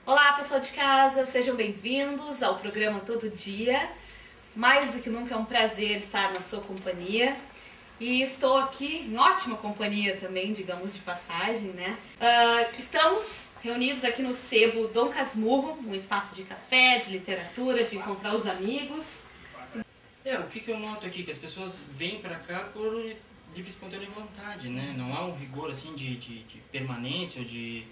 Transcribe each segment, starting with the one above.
Olá, pessoal de casa, sejam bem-vindos ao programa Todo Dia. Mais do que nunca é um prazer estar na sua companhia. E estou aqui em ótima companhia também, digamos de passagem, né? Estamos reunidos aqui no Sebo Dom Casmurro, um espaço de café, de literatura, de encontrar os amigos. O que eu noto aqui, que as pessoas vêm para cá por livre e espontânea vontade, né? Não há um rigor assim de permanência ou de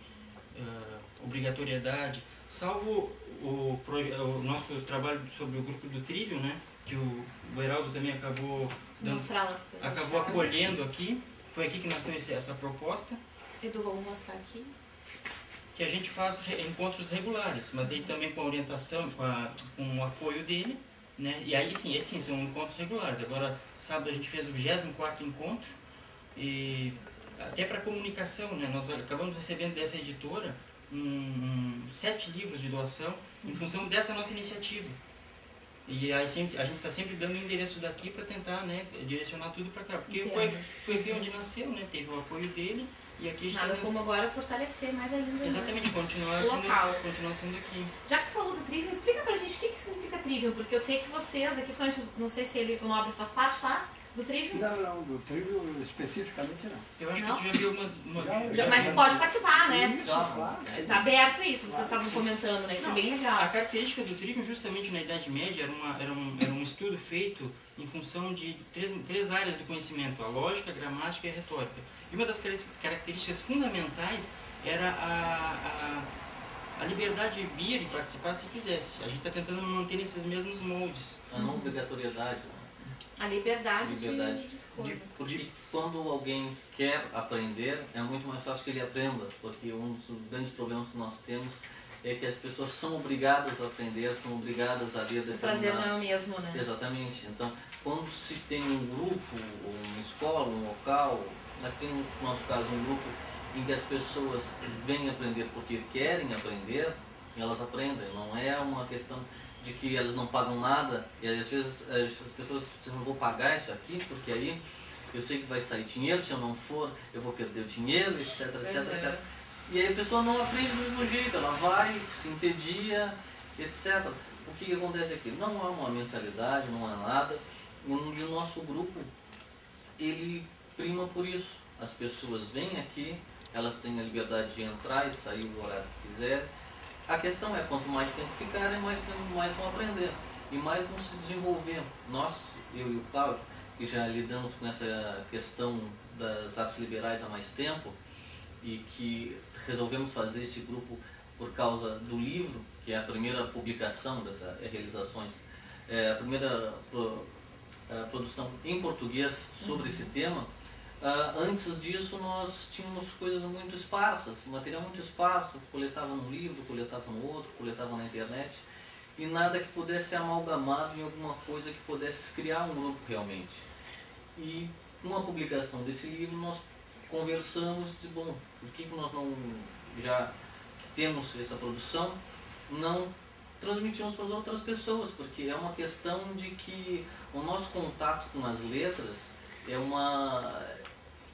obrigatoriedade, salvo o nosso trabalho sobre o grupo do Trivium, né? Que o Heraldo também acabou acolhendo aqui. Foi aqui que nasceu essa proposta. Edu, vamos mostrar aqui. Que a gente faz encontros regulares, mas daí também com a orientação, com o apoio dele, né? E aí sim, esses sim, são encontros regulares. Agora, sábado a gente fez o 24º encontro, e até para comunicação, né? Nós acabamos recebendo dessa editora 7 livros de doação em função dessa nossa iniciativa. E aí a gente está sempre dando o endereço daqui para tentar, né, direcionar tudo para cá. Porque foi aqui onde nasceu, né? Teve o apoio dele. E aqui nada como agora fortalecer mais ainda. Exatamente, continuar sendo aqui. Já que tu falou do Trivium, explica pra gente o que significa Trivium, porque eu sei que vocês aqui, não sei se o Nobre faz parte, do Trivium? Não, do Trivium especificamente não. Eu acho que tu já viu mas pode participar, né? Isso, claro. Tá aberto isso, vocês estavam comentando, né? Isso é bem legal. A característica do Trivium, justamente na Idade Média, era um estudo feito em função de três áreas do conhecimento: a lógica, a gramática e a retórica. E uma das características fundamentais era a liberdade de vir e participar se quisesse. A gente está tentando manter nesses mesmos moldes. A não obrigatoriedade. A liberdade de escolha. Porque quando alguém quer aprender, é muito mais fácil que ele aprenda. Porque um dos grandes problemas que nós temos é que as pessoas são obrigadas a aprender, são obrigadas a ler determinados... O prazer não é o mesmo, né? Exatamente. Então, quando se tem um grupo, uma escola, um local, aqui no nosso caso um grupo em que as pessoas vêm aprender porque querem aprender, elas aprendem. Não é uma questão de que elas não pagam nada, e às vezes as pessoas dizem: não vou pagar isso aqui, porque aí eu sei que vai sair dinheiro, se eu não for eu vou perder o dinheiro, etc, etc. E aí a pessoa não aprende do mesmo jeito, ela vai, se entedia, etc. O que acontece aqui? Não há uma mensalidade, não há nada, e o nosso grupo, ele prima por isso. As pessoas vêm aqui, elas têm a liberdade de entrar e sair do horário que quiserem. A questão é, quanto mais tempo ficarem, mais vão aprender e mais vão se desenvolver. Nós, eu e o Cláudio, que já lidamos com essa questão das artes liberais há mais tempo e que resolvemos fazer esse grupo por causa do livro, que é a primeira publicação dessas realizações, a primeira produção em português sobre esse tema. Antes disso nós tínhamos coisas muito esparsas, material muito esparso, coletava num livro, coletava no outro, coletava na internet, e nada que pudesse ser amalgamado em alguma coisa que pudesse criar um grupo realmente. E com a publicação desse livro nós conversamos e disse: bom, por que nós não, já que temos essa produção, não transmitimos para as outras pessoas? Porque é uma questão de que o nosso contato com as letras é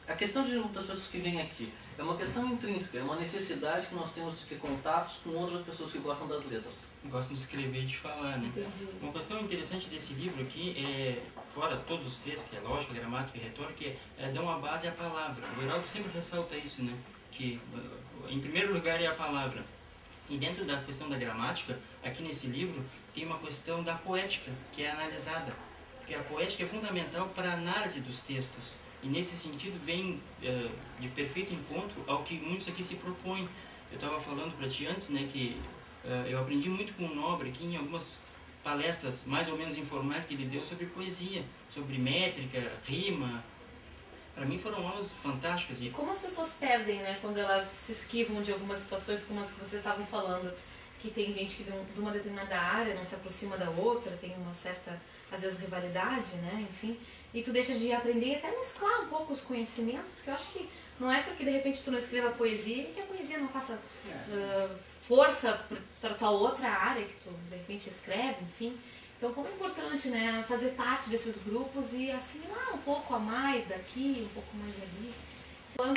a questão das pessoas que vêm aqui é uma questão intrínseca, é uma necessidade que nós temos de ter contatos com outras pessoas que gostam das letras. Gostam de escrever e de falar, né? Entendi. Uma questão interessante desse livro aqui é, fora todos os três, que é lógica, gramática e retórica, dão a base à palavra. O Heraldo sempre ressalta isso, né? Que em primeiro lugar é a palavra. E dentro da questão da gramática, aqui nesse livro, tem uma questão da poética, que é analisada. Porque a poética é fundamental para a análise dos textos. E nesse sentido vem de perfeito encontro ao que muitos aqui se propõem. Eu estava falando para ti antes, né, que eu aprendi muito com o Nobre aqui em algumas palestras mais ou menos informais que ele deu sobre poesia, sobre métrica, rima. Para mim foram aulas fantásticas. Como as pessoas perdem, né, quando elas se esquivam de algumas situações como as que vocês estavam falando, que tem gente que de uma determinada área não se aproxima da outra, tem uma certa, às vezes, rivalidade, né, enfim, e tu deixa de aprender e até mesclar um pouco os conhecimentos, porque eu acho que não é porque de repente tu não escreva poesia que a poesia não faça força para tua outra área que tu de repente escreve, enfim. Então, como é importante, né, fazer parte desses grupos e assimilar um pouco a mais daqui, um pouco mais ali.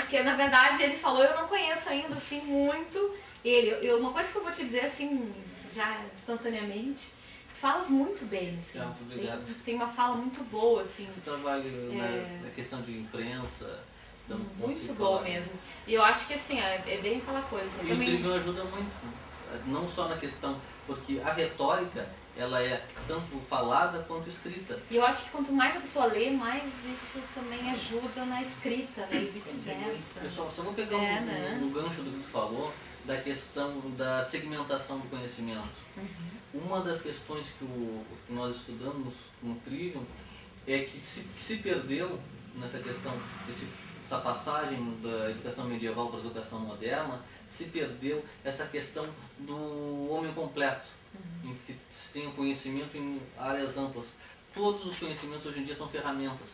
Que na verdade ele falou, eu não conheço ainda assim muito ele. Uma coisa que eu vou te dizer assim, já instantaneamente, tu falas muito bem, assim. Obrigado. Tem uma fala muito boa, assim. Eu trabalho na questão de imprensa. Muito boa mesmo. E eu acho que assim, é bem aquela coisa. E também... o Trivium ajuda muito, não só na questão, porque a retórica, ela é tanto falada quanto escrita. E eu acho que quanto mais a pessoa lê, mais isso também ajuda na escrita, né? E vice-versa. Eu só vou pegar um gancho do que tu falou, da questão da segmentação do conhecimento. Uma das questões que nós estudamos no Trivium é que se perdeu nessa questão, essa passagem da educação medieval para a educação moderna, se perdeu essa questão do homem completo, em que se tem o conhecimento em áreas amplas. Todos os conhecimentos hoje em dia são ferramentas.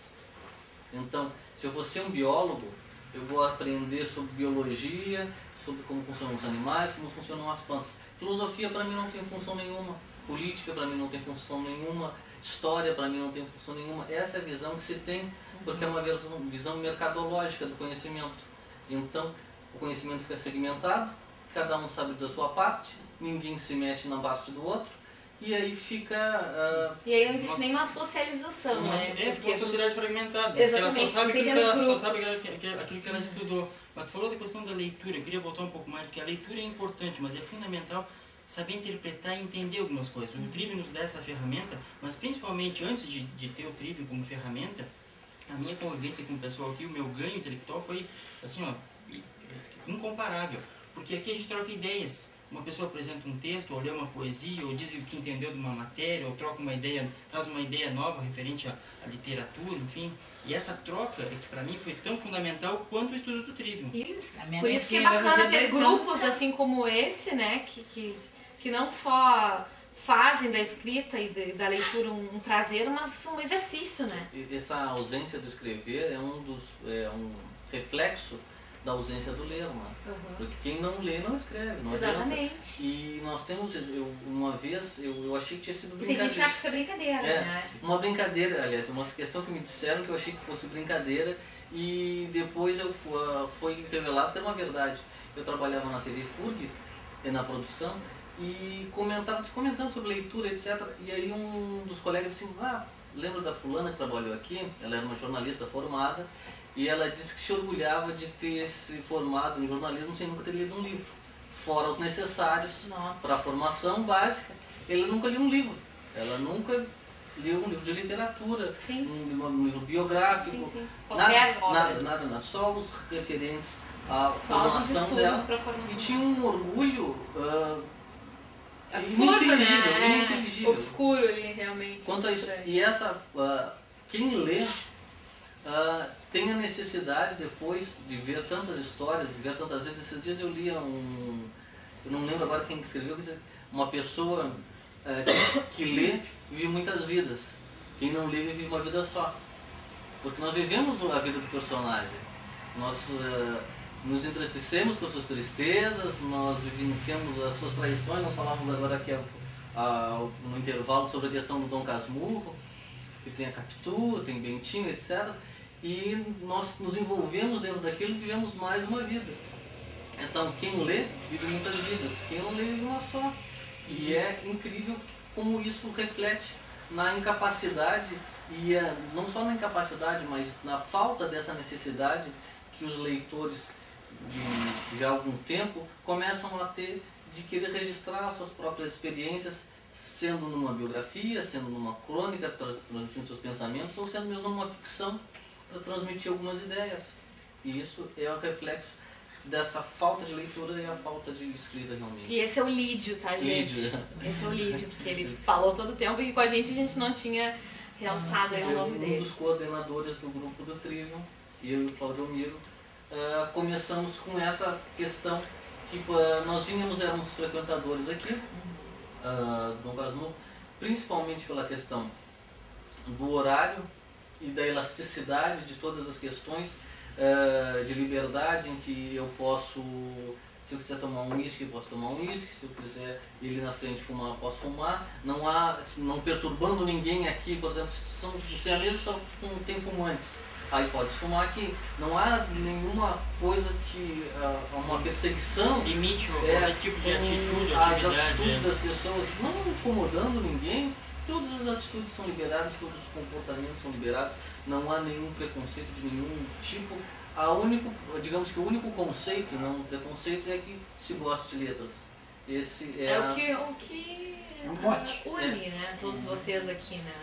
Então, se eu vou ser um biólogo, eu vou aprender sobre biologia, sobre como funcionam os animais, como funcionam as plantas. Filosofia para mim não tem função nenhuma, política para mim não tem função nenhuma, história para mim não tem função nenhuma. Essa é a visão que se tem, porque é uma visão mercadológica do conhecimento. Então, o conhecimento fica segmentado, cada um sabe da sua parte, ninguém se mete na parte do outro, e aí fica... E aí não existe nenhuma socialização, né? Porque a sociedade fragmentada. Exatamente. Ela só sabe aquilo que ela estudou. Mas tu falou da questão da leitura, eu queria voltar um pouco mais, porque a leitura é importante, mas é fundamental saber interpretar e entender algumas coisas. O Trivium nos dá essa ferramenta, mas principalmente antes de ter o Trivium como ferramenta, a minha convivência com o pessoal aqui, o meu ganho intelectual foi, assim, ó, incomparável. Porque aqui a gente troca ideias. Uma pessoa apresenta um texto, ou lê uma poesia, ou diz o que entendeu de uma matéria, ou troca uma ideia, traz uma ideia nova referente à literatura, enfim. E essa troca, que para mim foi tão fundamental quanto o estudo do Trivium. Por isso que é bacana ter grupos assim como esse, né, que não só fazem da escrita e da leitura um prazer, mas um exercício, né? Essa ausência do escrever é um reflexo da ausência do ler, né? Porque quem não lê não escreve, não Exatamente. adianta. E nós temos, uma vez, eu achei que tinha sido brincadeira. Tem gente que acha que isso é brincadeira, né? Uma brincadeira, aliás, uma questão que me disseram que eu achei que fosse brincadeira e depois foi revelado que era uma verdade. Eu trabalhava na TV FURG, na produção, e comentando sobre leitura, etc. E aí um dos colegas disse, lembra da fulana que trabalhou aqui? Ela era uma jornalista formada, e ela disse que se orgulhava de ter se formado em jornalismo sem nunca ter lido um livro. Fora os necessários para a formação básica. Ela nunca liu um livro. Ela nunca leu um livro de literatura, um livro biográfico. Nada. Só os referentes à formação dela. E tinha um orgulho absurdo, ininteligível. Obscuro ali, realmente. Quanto a isso. E quem lê tem a necessidade depois de ver tantas histórias, de ver tantas vezes. Esses dias eu li eu não lembro agora quem escreveu, que diz, uma pessoa que lê vive muitas vidas, quem não lê vive uma vida só, porque nós vivemos a vida do personagem, nós nos entristecemos com as suas tristezas, nós vivenciamos as suas traições. Nós falávamos agora aqui no intervalo sobre a questão do Dom Casmurro, que tem a Capitu, tem Bentinho, etc. E nós nos envolvemos dentro daquilo e vivemos mais uma vida. Então, quem lê, vive muitas vidas. Quem não lê, vive uma só. E é incrível como isso reflete na incapacidade, e não só na incapacidade, mas na falta dessa necessidade que os leitores de já algum tempo começam a ter de querer registrar suas próprias experiências, sendo numa biografia, sendo numa crônica, transmitindo seus pensamentos, ou sendo mesmo numa ficção, para transmitir algumas ideias. E isso é o reflexo dessa falta de leitura e a falta de escrita realmente. E esse é o Lídio, tá, gente? Esse é o Lídio, porque ele falou todo o tempo e com a gente não tinha realçado aí o nome dele. Um dos coordenadores do grupo do Trivium, eu e o Claudio Miro, começamos com essa questão que nós éramos frequentadores aqui, do Casmurro, principalmente pela questão do horário e da elasticidade de todas as questões de liberdade, em que eu posso, se eu quiser tomar um uísque, eu posso tomar um uísque, se eu quiser ir ali na frente fumar, eu posso fumar, não perturbando ninguém aqui. Por exemplo, se a mesa só tem fumantes, Aí pode fumar que não há nenhuma coisa que uma perseguição Limite qualquer tipo de atitude, as atividade. atitudes das pessoas, não incomodando ninguém. Todas as atitudes são liberadas, todos os comportamentos são liberados, não há nenhum preconceito de nenhum tipo. Digamos que o único conceito, não preconceito, é que se gosta de letras. Esse é o que um mote. une, né? Todos vocês aqui, né?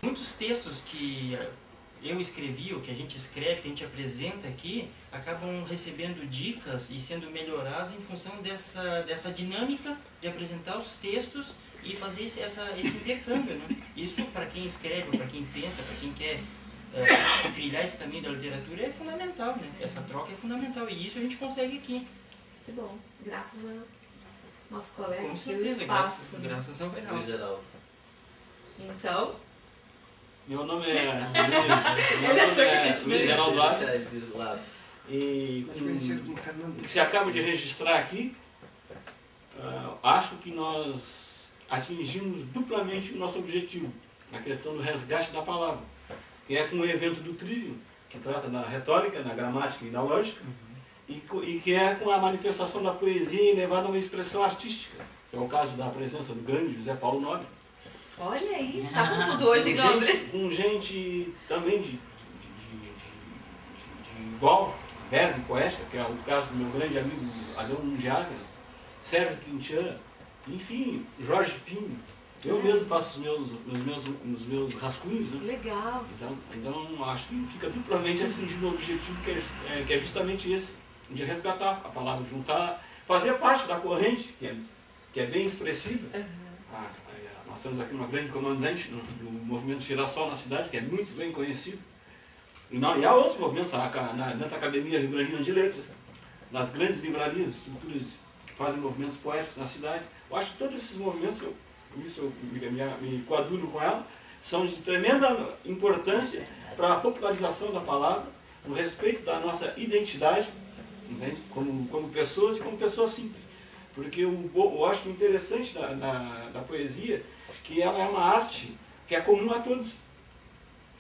Muitos textos que eu escrevi, ou que a gente escreve, que a gente apresenta aqui, acabam recebendo dicas e sendo melhorados em função dessa dinâmica de apresentar os textos e fazer esse intercâmbio, né? Isso, para quem escreve, para quem pensa, para quem quer trilhar esse caminho da literatura, é fundamental, né? Essa troca é fundamental e isso a gente consegue aqui. Que bom, graças ao nosso colega. Com certeza, graças ao Beraldo. Então, Meu nome é Ele achou que a gente Luiz Geraldo Lado. E Mais conhecido como Fernando. o que se acaba de registrar aqui, acho que nós atingimos duplamente o nosso objetivo na questão do resgate da palavra, que é com o evento do Trivium, que trata da retórica, da gramática e da lógica, e que é com a manifestação da poesia elevada a uma expressão artística, que é o caso da presença do grande José Paulo Nobre. olha aí, está com tudo hoje, Nobre. Com gente também de igual verve poética, que é o caso do meu grande amigo Adão Mundiaga, Sérgio Quintana, enfim, Jorge Pinho. Eu mesmo faço os meus rascunhos, né? Legal. Então acho que fica duplamente atingido o objetivo que é justamente esse, de resgatar a palavra, juntar, fazer parte da corrente, que é bem expressiva. Nós temos aqui uma grande comandante do movimento Girassol na cidade, que é muito bem conhecido. E há outros movimentos dentro da Academia Rio Grande de Letras, nas grandes livrarias, estruturas que fazem movimentos poéticos na cidade. Eu acho que todos esses movimentos, por isso eu me coaduno com ela, são de tremenda importância para a popularização da palavra, no respeito da nossa identidade, entende? Como pessoas e como pessoas simples. Porque eu acho interessante da poesia que ela é uma arte que é comum a todos.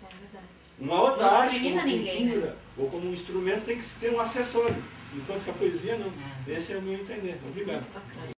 É verdade. Uma outra Não arte, discrimina como ninguém, pintura, né? ou como um instrumento, tem que ter um acessório. Enquanto que a poesia não. Esse é o meu entender. Obrigado. Bacana.